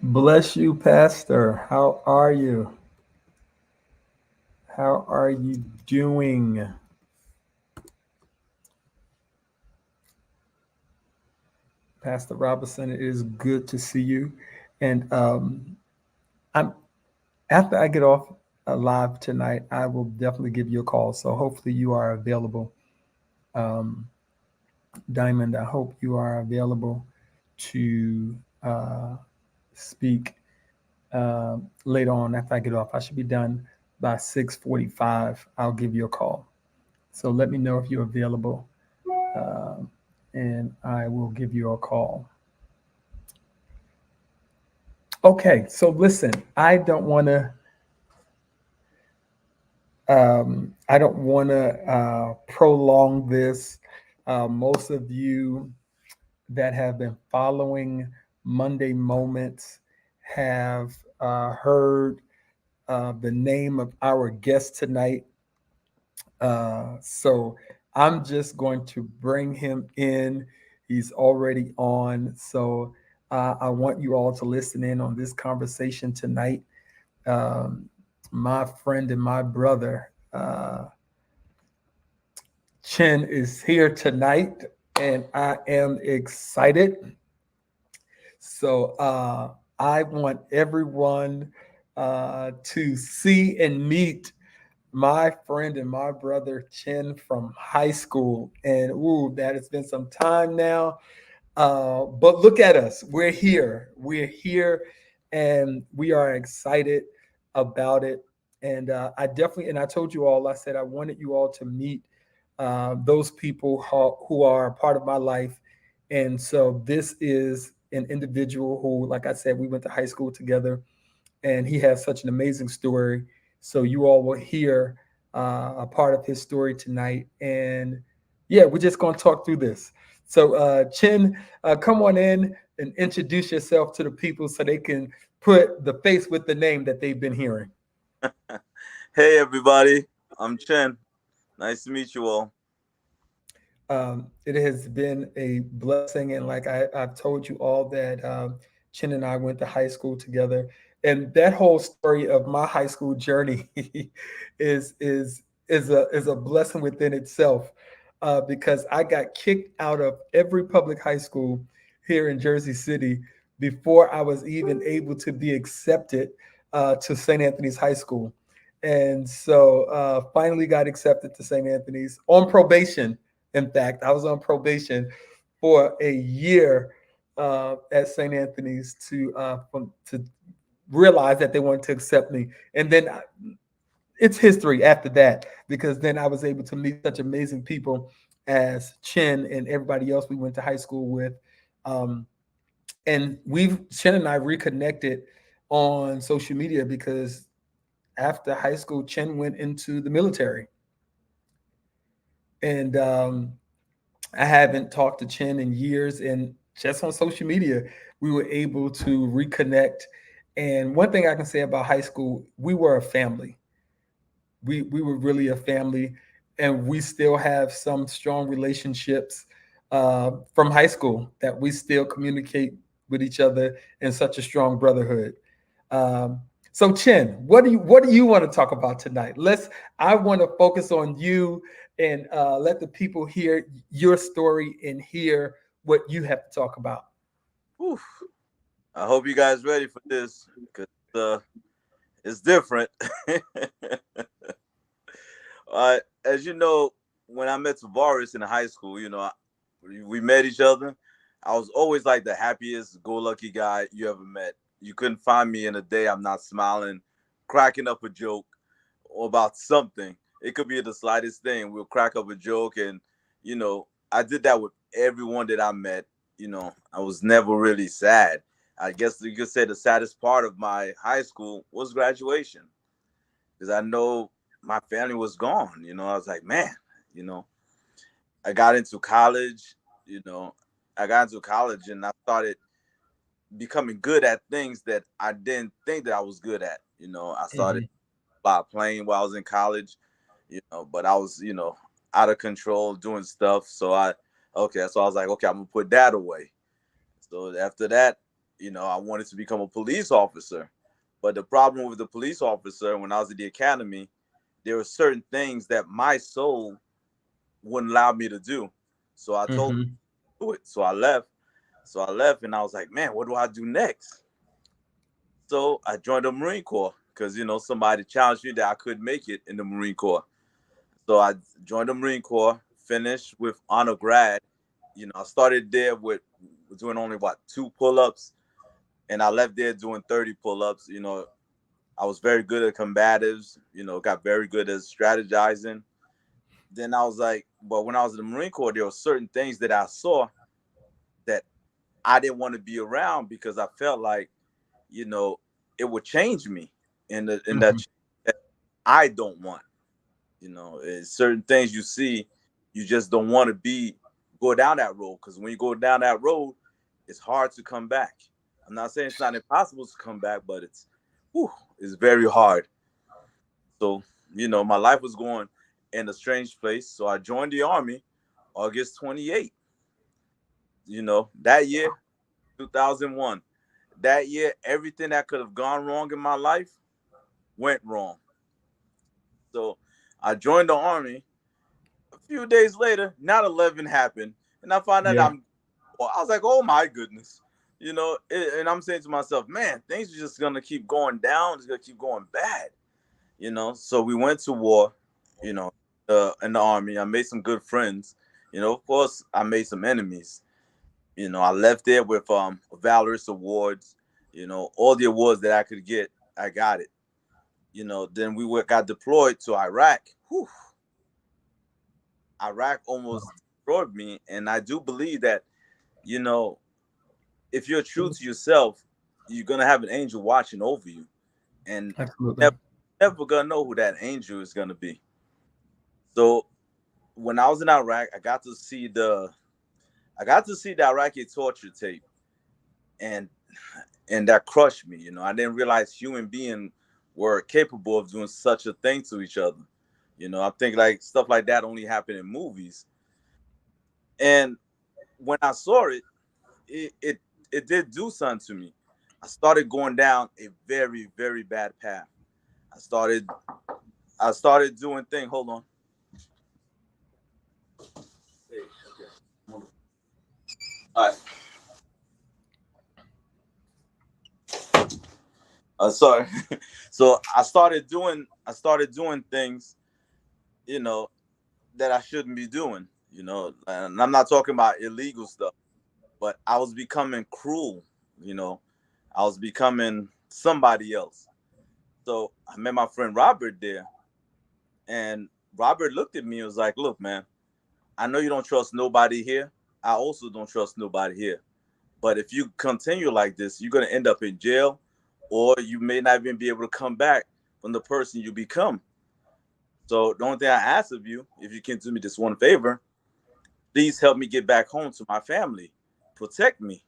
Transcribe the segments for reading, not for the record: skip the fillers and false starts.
Bless you, Pastor. How are you? How are you doing? Pastor Robinson, it is good to see you. And I'm after I get off live tonight, I will definitely give you a call. So hopefully you are available. Um, Diamond, I hope you are available to speak later on after I get off. I should be done by 6:45. I'll give you a call. So let me know if you're available, um, and I will give you a call. Okay, so listen, I don't want to prolong this. Most of you that have been following Monday Moments have heard the name of our guest tonight. So I'm just going to bring him in. He's already on. So I want you all to listen in on this conversation tonight. Um, my friend and my brother, Chen, is here tonight, and I am excited. So I want everyone to see and meet my friend and my brother Chen from high school. And ooh, that has been some time now. But look at us. We're here. We're here and we are excited about it. And I definitely, and I told you all, I said I wanted you all to meet those people who are a part of my life. And so this is an individual who, like I said, we went to high school together and he has such an amazing story. So you all will hear a part of his story tonight, and yeah, we're just going to talk through this. So Chin, come on in and introduce yourself to the people so they can put the face with the name that they've been hearing. Hey everybody, I'm Chen. Nice to meet you all. It has been a blessing, and like I've told you all that Chin and I went to high school together, and that whole story of my high school journey is a blessing within itself, because I got kicked out of every public high school here in Jersey City before I was even able to be accepted to St. Anthony's High School, and so finally got accepted to St. Anthony's on probation. In fact, I was on probation for a year at St. Anthony's to realize that they wanted to accept me, and then it's history after that because then I was able to meet such amazing people as Chin and everybody else we went to high school with, um, and we've Chin and I reconnected on social media because after high school, Chin went into the military, and I haven't talked to Chen in years, and just on social media, we were able to reconnect. And one thing I can say about high school, we were a family. We were really a family, and we still have some strong relationships from high school that we still communicate with each other in such a strong brotherhood. Um, so Chen, what do you want to talk about tonight? I want to focus on you and let the people hear your story and hear what you have to talk about. Whew. I hope you guys ready for this because it's different. As you know, when I met Tavares in high school, we met each other. I was always like the happiest, go-lucky guy you ever met. You couldn't find me in a day I'm not smiling, cracking up a joke or about something. It could be the slightest thing. We'll crack up a joke, and I did that with everyone that I met. I was never really sad. I guess you could say the saddest part of my high school was graduation because I know my family was gone. I was like, man, you know, I got into college, you know, I got into college and I started becoming good at things that I didn't think that I was good at. I started Mhm. by playing while I was in college, but I was, out of control doing stuff. So I was like, okay, I'm gonna put that away. So after that, I wanted to become a police officer. But the problem with the police officer, when I was at the academy, there were certain things that my soul wouldn't allow me to do. So I told Hmm. do it. So I left. So I left and I was like, man, what do I do next? So I joined the Marine Corps because, somebody challenged me that I could make it in the Marine Corps. So I joined the Marine Corps, finished with honor grad. I started there with doing only what, 2 pull-ups, and I left there doing 30 pull-ups. I was very good at combatives, got very good at strategizing. Then I was like, but when I was in the Marine Corps, there were certain things that I saw that I didn't want to be around because I felt like, you know, it would change me in that Hmm. that I don't want. It's certain things you see, you just don't want to go down that road, because when you go down that road, it's hard to come back. I'm not saying it's not impossible to come back, but whew, it's very hard. So, my life was going in a strange place. So I joined the army August 28th, that year, 2001. That year, everything that could have gone wrong in my life went wrong. So I joined the army. A few days later, 9/11 happened, and I found out Yeah, I was like, oh my goodness. And I'm saying to myself, man, things are just going to keep going down. It's going to keep going bad. So we went to war, you know, in the army. I made some good friends. Of course, I made some enemies. I left there with valorous awards. All the awards that I could get, I got it. Then got deployed to Iraq. Whew, Iraq almost destroyed me, and I do believe that, you know, if you're true to yourself, you're gonna have an angel watching over you, and absolutely. never, never gonna know who that angel is gonna be. So when I was in Iraq, I got to see the Iraqi torture tape, and that crushed me. I didn't realize human beings were capable of doing such a thing to each other. I think like stuff like that only happened in movies. And when I saw it, it it, it did do something to me. I started going down a very, very bad path. I started I started doing things. Hold on. Hey, okay. All right. Sorry. So I started doing things, you know, that I shouldn't be doing. And I'm not talking about illegal stuff, but I was becoming cruel. You know, I was becoming somebody else. So I met my friend Robert there, and Robert looked at me and was like, "Look, man, I know you don't trust nobody here. I also don't trust nobody here. But if you continue like this, you're gonna end up in jail, or you may not even be able to come back from the person you become. So the only thing I ask of you, if you can do me this one favor, please help me get back home to my family. Protect me."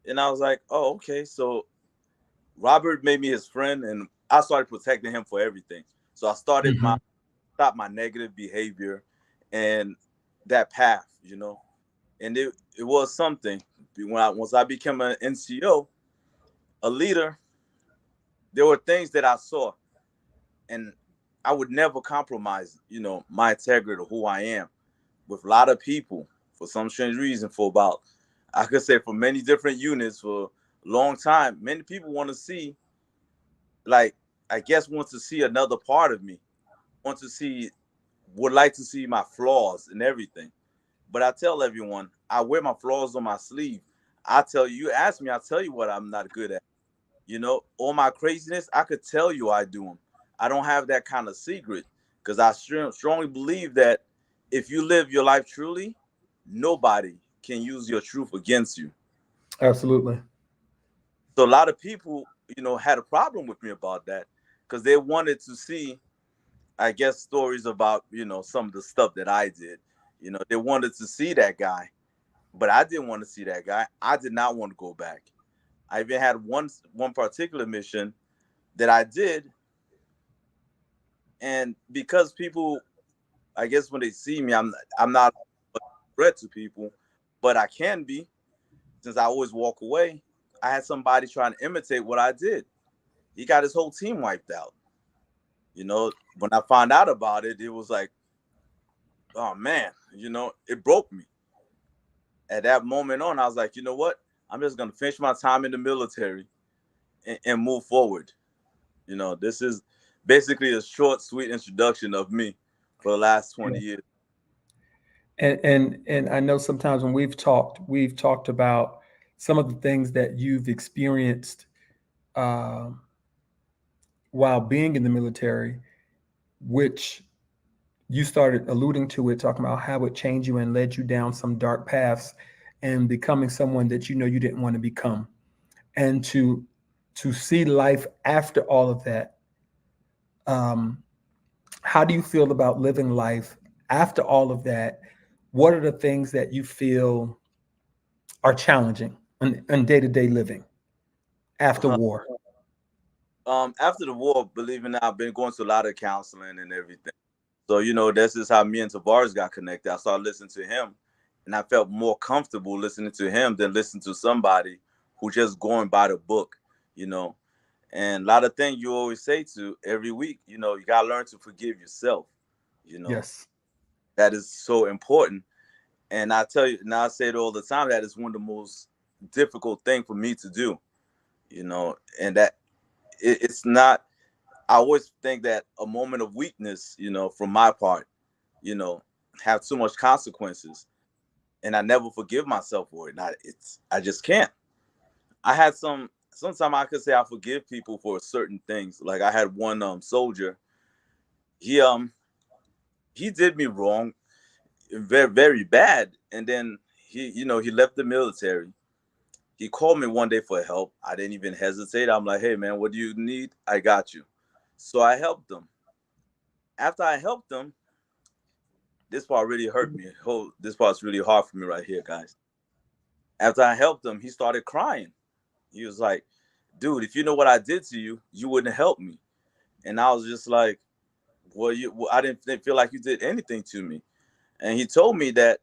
And I was like, "Oh, okay." So Robert made me his friend, and I started protecting him for everything. So I started Hmm. stop my negative behavior and that path, and it was something. Once I became an NCO, a leader, there were things that I saw, and I would never compromise, my integrity or who I am with a lot of people for some strange reason. For about, I could say, for many different units for a long time, many people want to see, like, I guess, want to see another part of me, want to see, would like to see my flaws and everything. But I tell everyone, I wear my flaws on my sleeve. I tell you, you ask me, I tell you what I'm not good at. All my craziness, I could tell you I do them. I don't have that kind of secret, because I strongly believe that if you live your life truly, nobody can use your truth against you. Absolutely. So a lot of people, had a problem with me about that, because they wanted to see, I guess, stories about, some of the stuff that I did. They wanted to see that guy, but I didn't want to see that guy. I did not want to go back. I even had one particular mission that I did, and because people, I guess, when they see me, I'm not a threat to people, but I can be, since I always walk away. I had somebody trying to imitate what I did. He got his whole team wiped out. You know, when I found out about it, it was like, oh man, you know, it broke me. At that moment on, I was like, you know what? I'm just gonna finish my time in the military and move forward. You know, this is basically a short, sweet introduction of me for the last 20 years. And I know sometimes when we've talked about some of the things that you've experienced um, while being in the military, which you started alluding to it, talking about how it changed you and led you down some dark paths and becoming someone that you know you didn't want to become. And to see life after all of that, um, how do you feel about living life after all of that? What are the things that you feel are challenging in day-to-day living after war? After the war, believe it or not, I've been going to a lot of counseling and everything. So, you know, this is how me and Tavares got connected. I started listening to him, and I felt more comfortable listening to him than listening to somebody who just going by the book, you know. And a lot of things you always say to every week, you know, you gotta learn to forgive yourself, you know. Yes. That is so important. And I tell you, and I say it all the time, that is one of the most difficult thing for me to do, you know, and that it's not, I always think that a moment of weakness, you know, from my part, you know, have too much consequences, and I never forgive myself for it. I just can't. I had sometimes I could say I forgive people for certain things. Like I had one soldier, he he did me wrong, very very bad, and then he left the military. He called me one day for help. I didn't even hesitate. I'm like, hey man, what do you need? I got you. So I helped him. After I helped him, this part really hurt me. This part's really hard for me right here, guys. After I helped him, he started crying. He was like, dude, if you know what I did to you, you wouldn't help me. And I was just like, I didn't feel like you did anything to me. And he told me that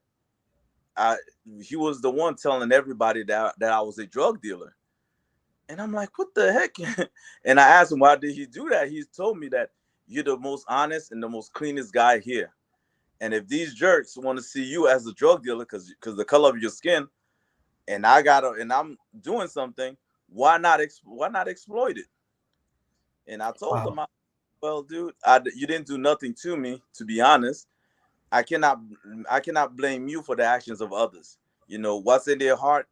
I he was the one telling everybody that I was a drug dealer. And I'm like, what the heck? And I asked him, why did he do that? He told me that you're the most honest and the most cleanest guy here. And if these jerks want to see you as a drug dealer because the color of your skin, and I'm doing something, why not exploit it? And I told Wow. him, well, dude, you didn't do nothing to me, to be honest. I cannot I cannot blame you for the actions of others. You know, what's in their heart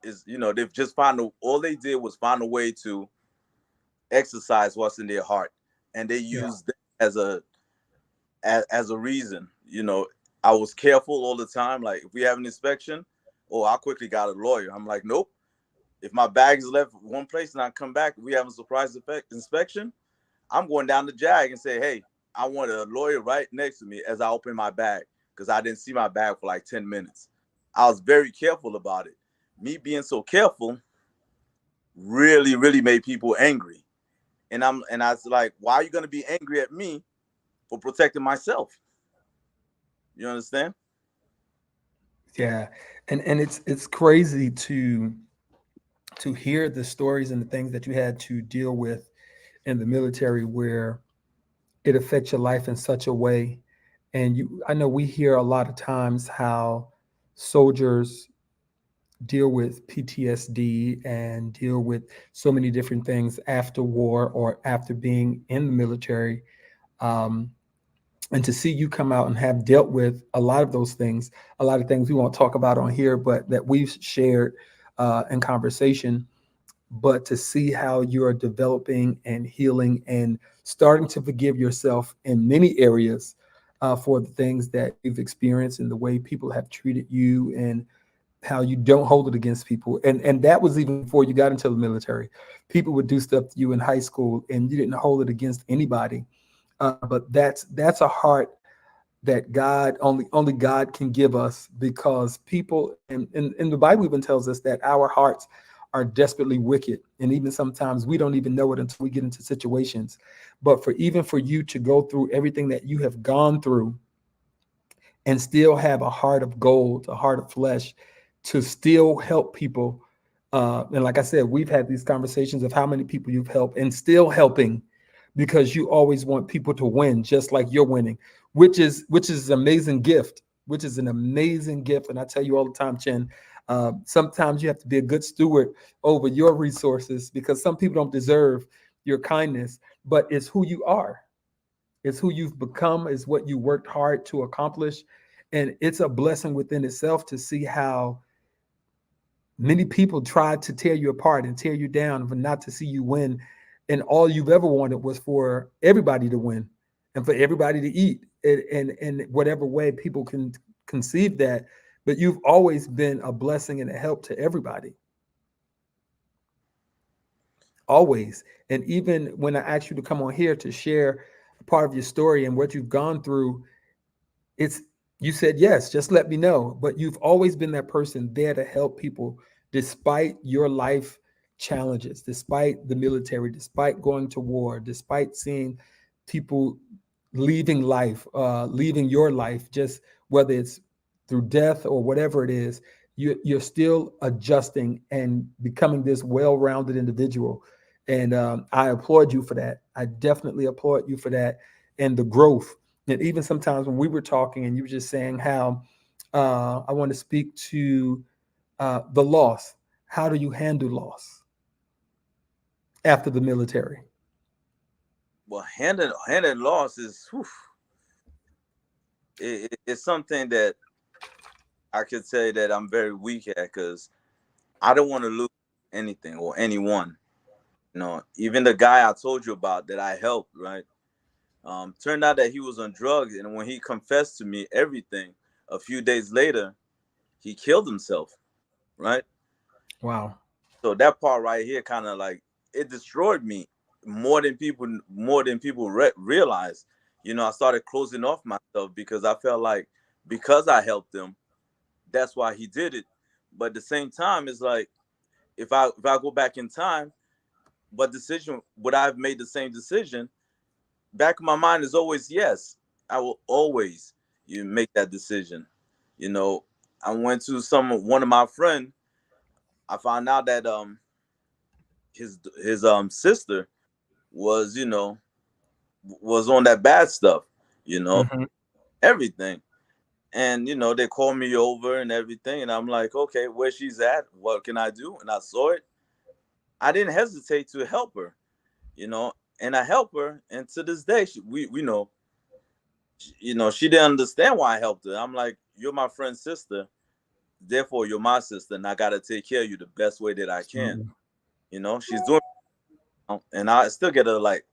is, you know, they've just all they did was find a way to exercise what's in their heart. And they Yeah. used that as a reason. You know, I was careful all the time. Like if we have an inspection, oh, I quickly got a lawyer. I'm like, nope. If my bag is left one place and I come back, we have a surprise inspection. I'm going down the JAG and say, hey, I want a lawyer right next to me as I open my bag because I didn't see my bag for like 10 minutes. I was very careful about it. Me being so careful really, really made people angry. And I was like, why are you gonna be angry at me for protecting myself? You understand? Yeah. And it's crazy to hear the stories and the things that you had to deal with in the military where it affects your life in such a way. And I know we hear a lot of times how soldiers deal with PTSD and deal with so many different things after war or after being in the military. Um, and to see you come out and have dealt with a lot of those things, a lot of things we won't talk about on here, but that we've shared in conversation, but to see how you are developing and healing and starting to forgive yourself in many areas for the things that you've experienced and the way people have treated you and how you don't hold it against people. And that was even before you got into the military. People would do stuff to you in high school and you didn't hold it against anybody. But that's a heart that God only God can give us because people and the Bible even tells us that our hearts are desperately wicked. And even sometimes we don't even know it until we get into situations. But for you to go through everything that you have gone through and still have a heart of gold, a heart of flesh, to still help people And like I said, we've had these conversations of how many people you've helped and still helping, because you always want people to win just like you're winning, which is an amazing gift, which is an amazing gift. And I tell you all the time, Chen, sometimes you have to be a good steward over your resources, because some people don't deserve your kindness, but it's who you are. It's who you've become, is what you worked hard to accomplish. And it's a blessing within itself to see how many people tried to tear you apart and tear you down, but not to see you win. And all you've ever wanted was for everybody to win and for everybody to eat in whatever way people can conceive that. But you've always been a blessing and a help to everybody. Always. And even when I asked you to come on here to share a part of your story and what you've gone through, it's you said yes, just let me know. But you've always been that person there to help people despite your life challenges, despite the military, despite going to war, despite seeing people leaving life, leaving your life, just whether it's through death or whatever it is, you're still adjusting and becoming this well-rounded individual. And I applaud you for that. I definitely applaud you for that, and the growth. And even sometimes when we were talking and you were just saying how I want to speak to the loss. How do you handle loss after the military? Well, handling loss is whew, it's something that I could say that I'm very weak at, because I don't want to lose anything or anyone. You know, even the guy I told you about that I helped, right? Turned out that he was on drugs, and when he confessed to me everything, a few days later, he killed himself, right? Wow. So that part right here, kind of like, it destroyed me more than people realize. You know, I started closing off myself because I felt like, because I helped him, that's why he did it. But at the same time, it's like, if I go back in time, would I have made the same decision? Back of my mind is always yes. I will always you make that decision. You know, I went to one of my friend. I found out that his sister was, was on that bad stuff, you know, Mhm. everything. And they called me over and everything, and I'm like, okay, where she's at, what can I do? And I saw it. I didn't hesitate to help her, you know, and I help her. And to this day, we know, she didn't understand why I helped her. I'm like, you're my friend's sister, therefore you're my sister, and I gotta take care of you the best way that I can. Absolutely. She's doing, and I still get a like,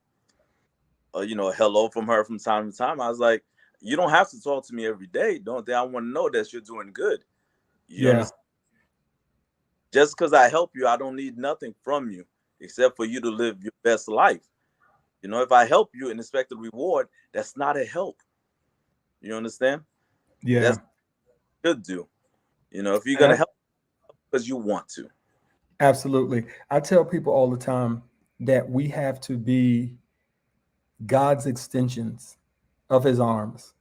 hello from her from time to time. I was like, you don't have to talk to me every day. Don't they? I want to know that you're doing good. You Yeah. understand? Just because I help you, I don't need nothing from you except for you to live your best life. If I help you and expect a reward, that's not a help. You understand? Yeah. That's what you should do. If you're And gonna help because you want to. absolutely. I tell people all the time that we have to be God's extensions of his arms.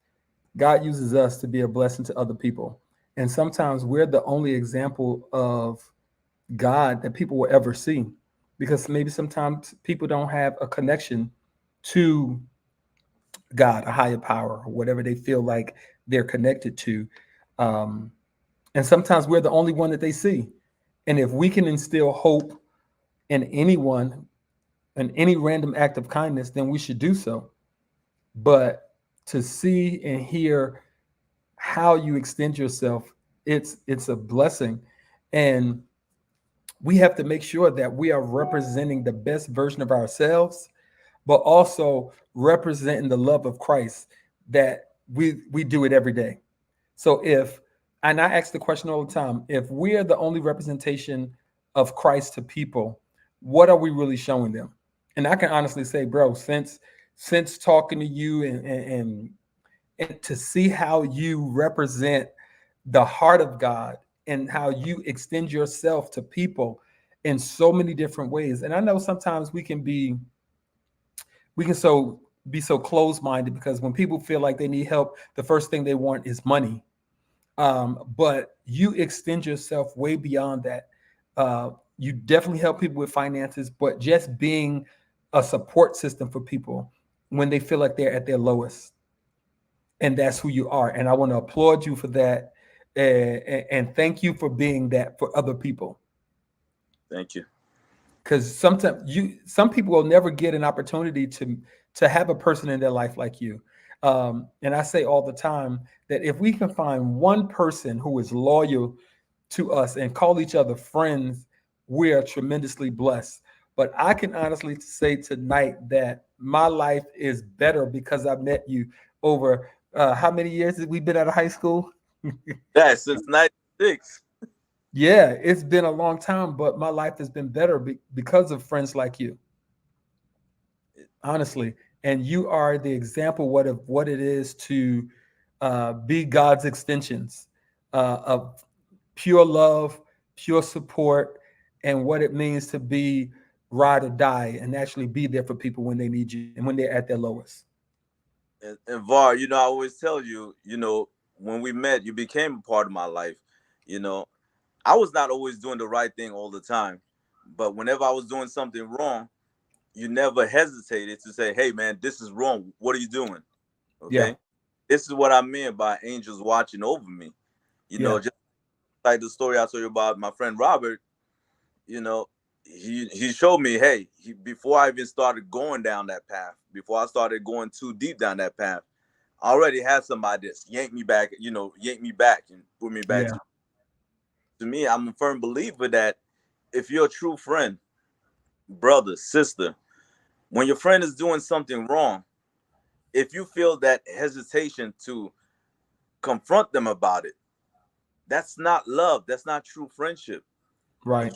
God uses us to be a blessing to other people. And sometimes we're the only example of God that people will ever see, because maybe sometimes people don't have a connection to God, a higher power, or whatever they feel like they're connected to. Um, and sometimes we're the only one that they see. And if we can instill hope in anyone and any random act of kindness, then we should do so. But to see and hear how you extend yourself, it's a blessing. And we have to make sure that we are representing the best version of ourselves, but also representing the love of Christ, that we do it every day. So if, and I ask the question all the time, if we are the only representation of Christ to people, what are we really showing them? And I can honestly say, bro, since talking to you and to see how you represent the heart of God and how you extend yourself to people in so many different ways. And I know sometimes we can so be so closed-minded, because when people feel like they need help, the first thing they want is money. But you extend yourself way beyond that. You definitely help people with finances, but just being a support system for people when they feel like they're at their lowest. And that's who you are. And I want to applaud you for that. And thank you for being that for other people. Thank you. Because sometimes some people will never get an opportunity to have a person in their life like you. And I say all the time that if we can find one person who is loyal to us and call each other friends, we are tremendously blessed. But I can honestly say tonight that my life is better because I met you over how many years have we been out of high school? Yeah, since '96. Yeah, it's been a long time, but my life has been better because of friends like you, honestly. And you are the example of what it is to be God's extensions of pure love, pure support, and what it means to be ride or die and actually be there for people when they need you and when they're at their lowest. And Var, I always tell you, when we met, you became a part of my life. You know, I was not always doing the right thing all the time, but whenever I was doing something wrong, you never hesitated to say, "Hey, man, this is wrong. What are you doing?" Yeah, Okay, this is what I meant by angels watching over me. yeah, Just like the story I told you about my friend Robert. You know, he showed me, hey, before I even started going down that path, before I started going too deep down that path, I already had somebody that's yank me back and put me back yeah, to me. I'm a firm believer that if you're a true friend, brother, sister, when your friend is doing something wrong, if you feel that hesitation to confront them about it, that's not love. That's not true friendship. right.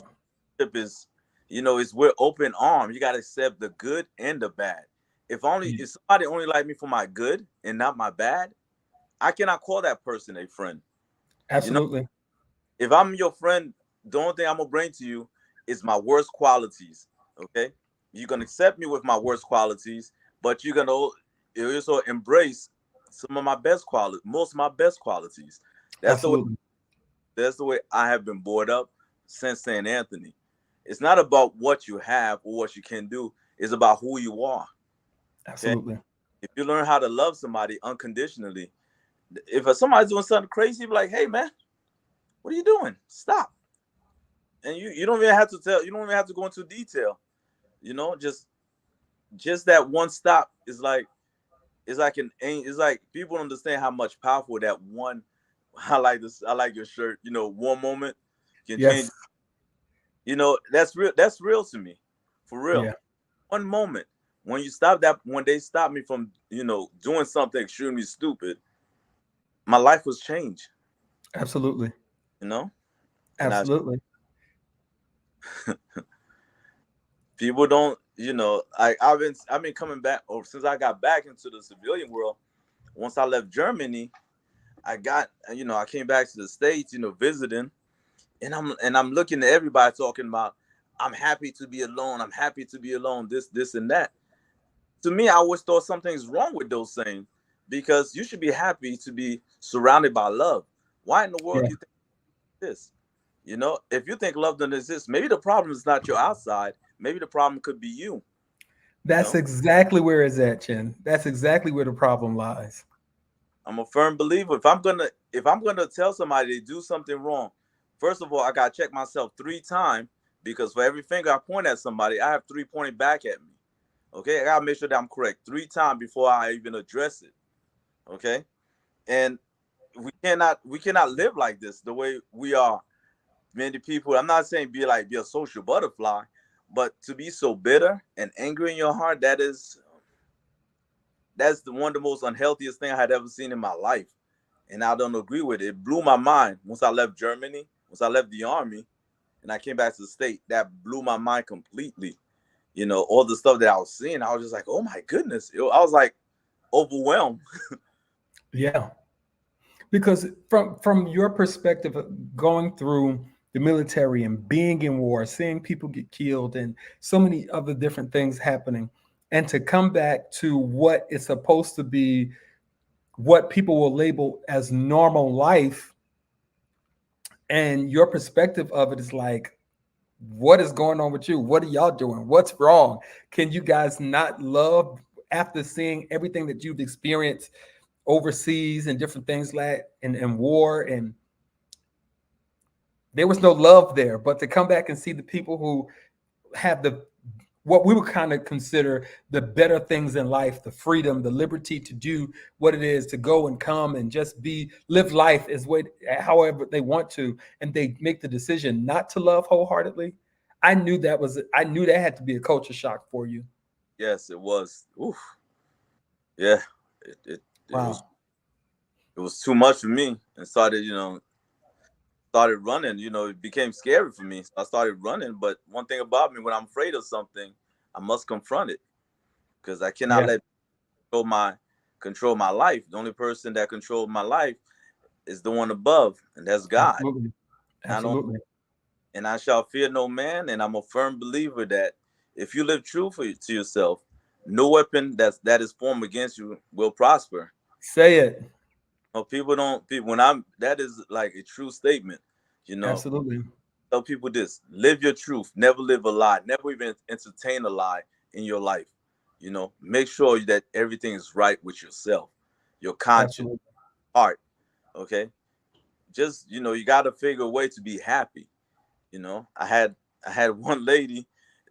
Friendship is, it's with open arms. You gotta accept the good and the bad. Yeah, If somebody only like me for my good and not my bad, I cannot call that person a friend. You know, absolutely. if I'm your friend, the only thing I'm gonna bring to you is my worst qualities. Okay, you can accept me with my worst qualities, but you also embrace some of my best qualities, most of my best qualities. That's the way. Absolutely. That's the way I have been brought up since St. Anthony. It's not about what you have or what you can do. It's about who you are. Okay. Absolutely. If you learn how to love somebody unconditionally, if somebody's doing something crazy, be like, hey man, what are you doing? Stop. And you don't even have to tell, you don't even have to go into detail. You know, just that one stop is like it's like people don't understand how much powerful that one I like your shirt, one moment can change. Yes. That's real to me. For real. Yeah. One moment when they stopped me from, doing something extremely stupid, my life was changed, Absolutely. you know? And I Absolutely. people don't, I've been coming back or since I got back into the civilian world, once I left Germany, I came back to the States, visiting, and I'm looking at everybody talking about I'm happy to be alone, I'm happy to be alone, this and that. To me, I always thought something's wrong with those things because you should be happy to be surrounded by love. Why in the world Yeah. you think this? If you think love doesn't exist, maybe the problem is not your outside. Maybe the problem could be you. You That's know, exactly where it's at, Chen. That's exactly where the problem lies. I'm a firm believer. If I'm gonna tell somebody they do something wrong, first of all, I gotta check myself 3 times because for every finger I point at somebody, I have three pointing back at me. Okay, I gotta make sure that I'm correct 3 times before I even address it. Okay, and we cannot live like this the way we are. Many people, I'm not saying be a social butterfly, but to be so bitter and angry in your heart, that's one of the most unhealthiest thing I had ever seen in my life. And I don't agree with it. It blew my mind once I left Germany, once I left the army, and I came back to the state. That blew my mind completely. All the stuff that I was seeing, I was just like, oh my goodness. I was like overwhelmed. Yeah. Because from your perspective of going through the military and being in war, seeing people get killed and so many other different things happening, and to come back to what is supposed to be what people will label as normal life, and your perspective of it is like, What is going on with you? What are y'all doing? What's wrong? Can you guys not love after seeing everything that you've experienced overseas and different things like and war, and there was no love there, but to come back and see the people who have the what we would kind of consider the better things in life, the freedom, the liberty to do what it is, to go and come and just be live life as way however they want to, and they make the decision not to love wholeheartedly. I knew that had to be a culture shock for you. Yes, it was. Oof. Yeah, it was Wow. it was too much for me, and started running. It became scary for me. So I started running. But one thing about me, when I'm afraid of something, I must confront it because I cannot Yeah. let control my life. The only person that controls my life is the one above, and that's God. Absolutely. I don't, Absolutely. and I shall fear no man. And I'm a firm believer that if you live true to yourself, no weapon that is formed against you will prosper. Say it. People don't. People, when I'm that is like a true statement. You know, Absolutely. tell people this: live your truth. Never live a lie. Never even entertain a lie in your life. Make sure that everything is right with yourself, your conscience, Absolutely. heart. Okay, just you got to figure a way to be happy. I had one lady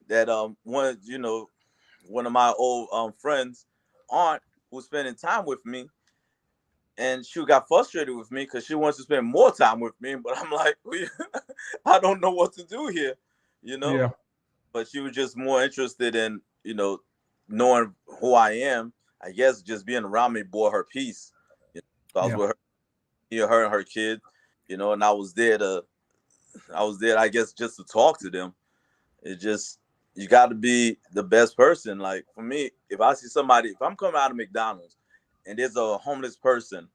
that one of my old friends aunt who was spending time with me, and she got frustrated with me because she wants to spend more time with me, but I'm like, I don't know what to do here, you know Yeah. but she was just more interested in knowing who I am. I guess just being around me bore her peace. So I was Yeah. with her and her kid, and I was there, I guess, just to talk to them. It just You got to be the best person. Like for me, if I see somebody, if I'm coming out of McDonald's and there's a homeless person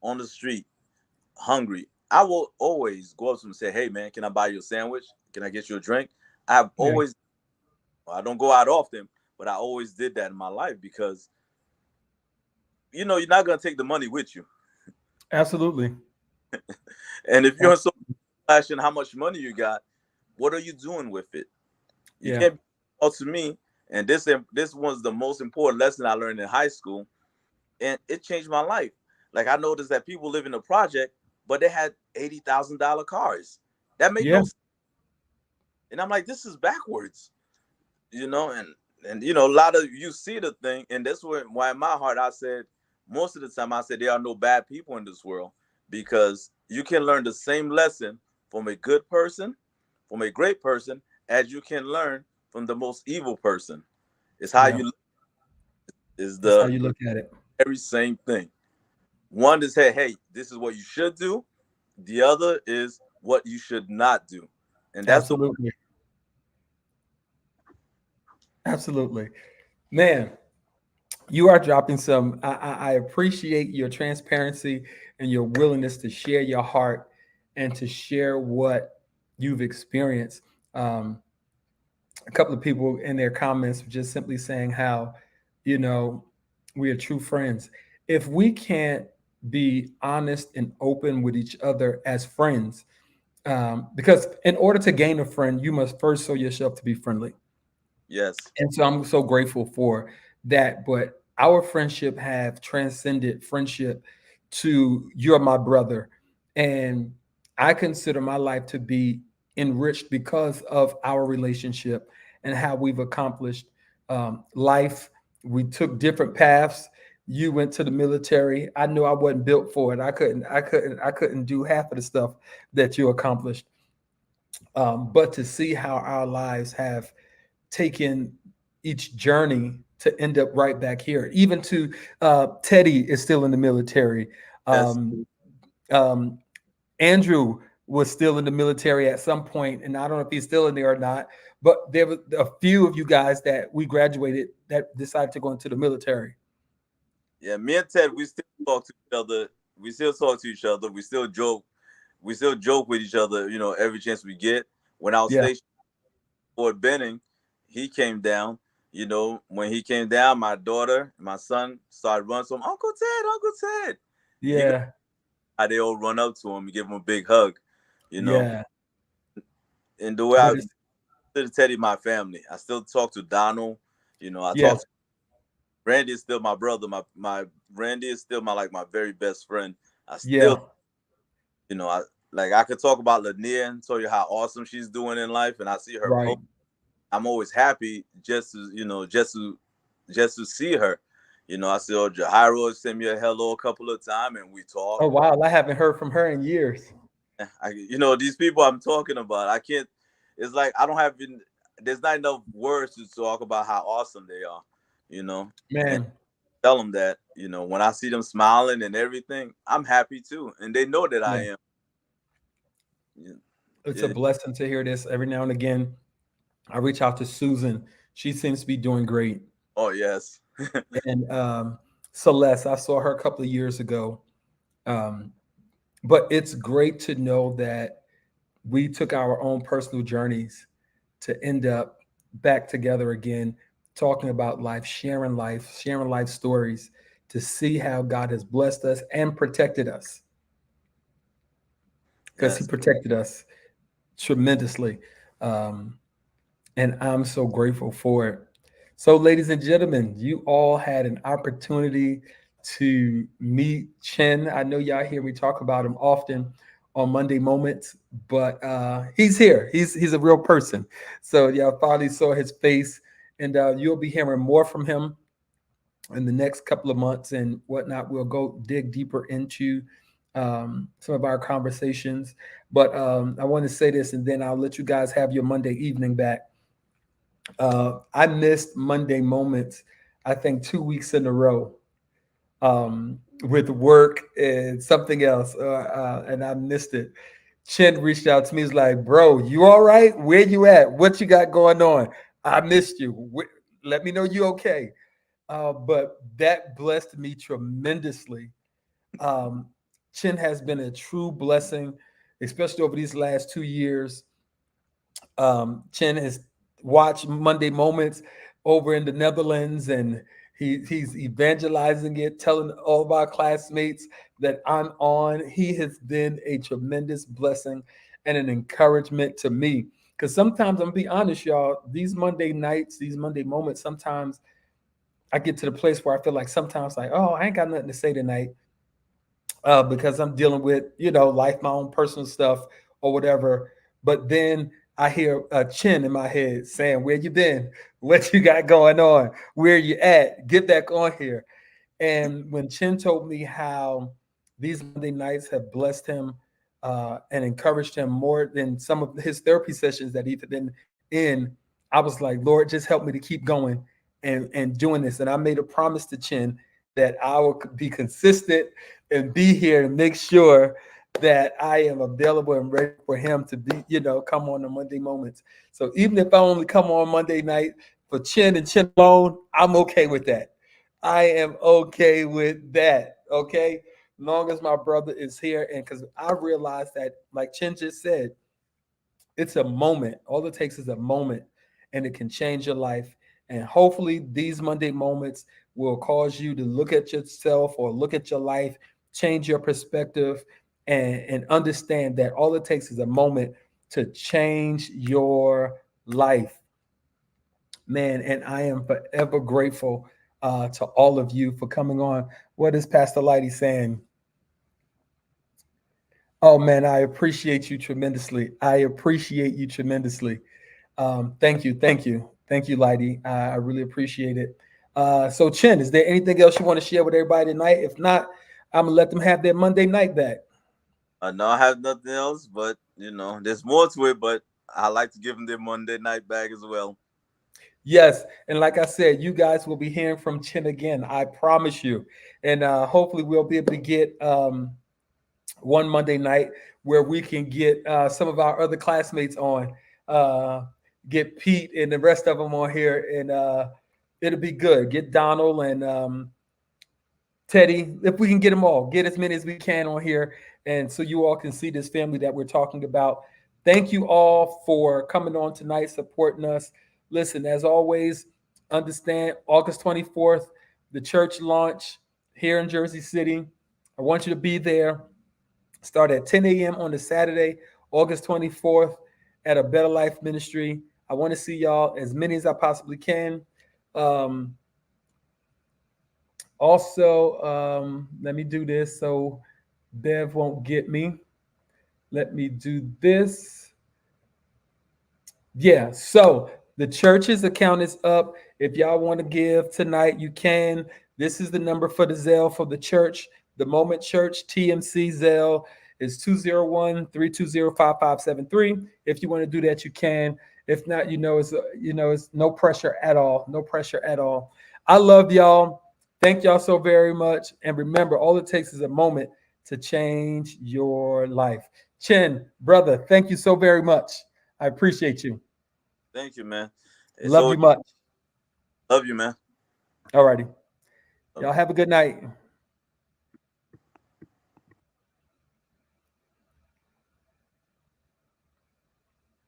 on the street hungry, I will always go up to them and say, "Hey man, can I buy you a sandwich? Can I get you a drink?" I've Yeah. always I don't go out often, but I always did that in my life because you're not gonna take the money with you. Absolutely. And if you're so Absolutely. flashing how much money you got, what are you doing with it? You Yeah. can't be all to me. And this was the most important lesson I learned in high school, and it changed my life. Like I noticed that people live in a project, but they had $80,000 cars. That made Yeah. no sense. And I'm like, this is backwards, and a lot of you see the thing, and that's why in my heart I said most of the time I said there are no bad people in this world because you can learn the same lesson from a good person, from a great person, as you can learn from the most evil person. It's how Yeah. you is That's how the you look at it. very same thing. One is hey, this is what you should do. The other is what you should not do, and that's the Absolutely. Absolutely. Man, you are dropping some. I appreciate your transparency and your willingness to share your heart and to share what you've experienced. Um, a couple of people in their comments were just simply saying how, you know, we are true friends. If we can't be honest and open with each other as friends, because in order to gain a friend, you must first show yourself to be friendly. yes, And so I'm so grateful for that. But our friendship have transcended friendship to you're my brother. And I consider my life to be enriched because of our relationship and how we've accomplished life. We took different paths. You went to the military. I knew I wasn't built for it. I couldn't do half of the stuff that you accomplished. But to see how our lives have taken each journey to end up right back here. Even to Teddy is still in the military. yes. Um, um, Andrew was still in the military at some point, and I don't know if he's still in there or not. But there were a few of you guys that we graduated that decided to go into the military. Yeah, me and Ted, we still talk to each other. We still talk to each other. We still joke. We still joke with each other. Every chance we get. When I was Yeah, stationed at Fort Benning, he came down. When he came down, my daughter, my son started running to him. Uncle Ted, Uncle Ted. And you know yeah, how they all run up to him and give him a big hug. You know, yeah. and the way But it's consider Teddy my family. I still talk to Donald. You know, I Yeah, talk to Randy is still my brother. My Randy is still my very best friend. I still, yeah, I like I could talk about Lanier and tell you how awesome she's doing in life, and I see her right. post. I'm always happy just to see her. You know, I saw Jairo send me a hello a couple of times, and we talk. Oh wow, I haven't heard from her in years. These people I'm talking about, I can't. It's like I don't have. There's not enough words to talk about how awesome they are. You know, and Man, tell them that when I see them smiling and everything, I'm happy too, and they know that I yeah, am. Yeah. it's a Yeah. blessing to hear this every now and again. I reach out to Susan. She seems to be doing great. Oh yes. And Celeste, I saw her a couple of years ago. Um, but it's great to know that we took our own personal journeys to end up back together again, talking about life, sharing life stories to see how God has blessed us and protected us because He Yes. protected us tremendously. Um, and I'm so grateful for it. So, ladies and gentlemen, you all had an opportunity to meet Chen. I know y'all hear me talk about him often on Monday Moments, but he's here. He's a real person. So y'all finally saw his face, and you'll be hearing more from him in the next couple of months and whatnot. We'll go dig deeper into some of our conversations. But I want to say this, and then I'll let you guys have your Monday evening back. I missed Monday Moments, I think 2 weeks in a row with work and something else, and I missed it. Chen reached out to me. He's like, "Bro, you all right? Where you at? What you got going on? I missed you. Let me know you okay." But that blessed me tremendously. Um, Chen has been a true blessing, especially over these last 2 years. Chen has watched Monday Moments over in the Netherlands, and he's evangelizing it, telling all of our classmates that I'm on. He has been a tremendous blessing and an encouragement to me. Because sometimes I'm gonna be honest, y'all, these Monday nights, these Monday moments, sometimes I get to the place where I feel like sometimes like, oh, I ain't got nothing to say tonight because I'm dealing with, life, my own personal stuff or whatever. But then I hear a Chin in my head saying, "Where you been? What you got going on? Where you at? Get back on here." And when Chin told me how these Monday nights have blessed him and encouraged him more than some of his therapy sessions that he's been in, I was like, Lord, just help me to keep going and doing this. And I made a promise to Chin that I will be consistent and be here and make sure that I am available and ready for him to be, come on the Monday Moments. So even if I only come on Monday night for Chin and Chin alone, I'm okay with that. I am okay with that. Okay. Long as my brother is here. And because I realized that, like Chin just said, it's a moment. All it takes is a moment and it can change your life. And hopefully, these Monday moments will cause you to look at yourself or look at your life, change your perspective, and understand that all it takes is a moment to change your life, man. And I am forever grateful to all of you for coming on. What is Pastor Lighty saying? Oh man, I appreciate you tremendously. I appreciate you tremendously. Thank you, Lighty. I really appreciate it. So, Chen, is there anything else you want to share with everybody tonight? If not, I'm gonna let them have their Monday night back. No, I have nothing else, but there's more to it. But I like to give them their Monday night back as well. Yes, and like I said, you guys will be hearing from Chen again. I promise you, and hopefully we'll be able to get one Monday night where we can get some of our other classmates on, uh, get Pete and the rest of them on here, and it'll be good. Get Donald and Teddy, if we can get them all, get as many as we can on here, and so you all can see this family that we're talking about. Thank you all for coming on tonight, supporting us. Listen, as always, understand August 24th, the church launch here in Jersey City. I want you to be there. Start at 10 a.m. on the Saturday, August 24th, at a Better Life Ministry. I want to see y'all as many as I possibly can. Let me do this so Bev won't get me. Let me do this. Yeah, so the church's account is up. If y'all want to give tonight, you can. This is the number for the Zelle for the church. The Moment Church TMC Zelle is 201-320-5573. If you want to do that, you can. If not, it's no pressure at all. No pressure at all. I love y'all. Thank y'all so very much. And remember, all it takes is a moment to change your life. Chin, brother, thank you so very much. I appreciate you. Thank you, man. Love you much. Love you, man. All righty. Y'all have a good night.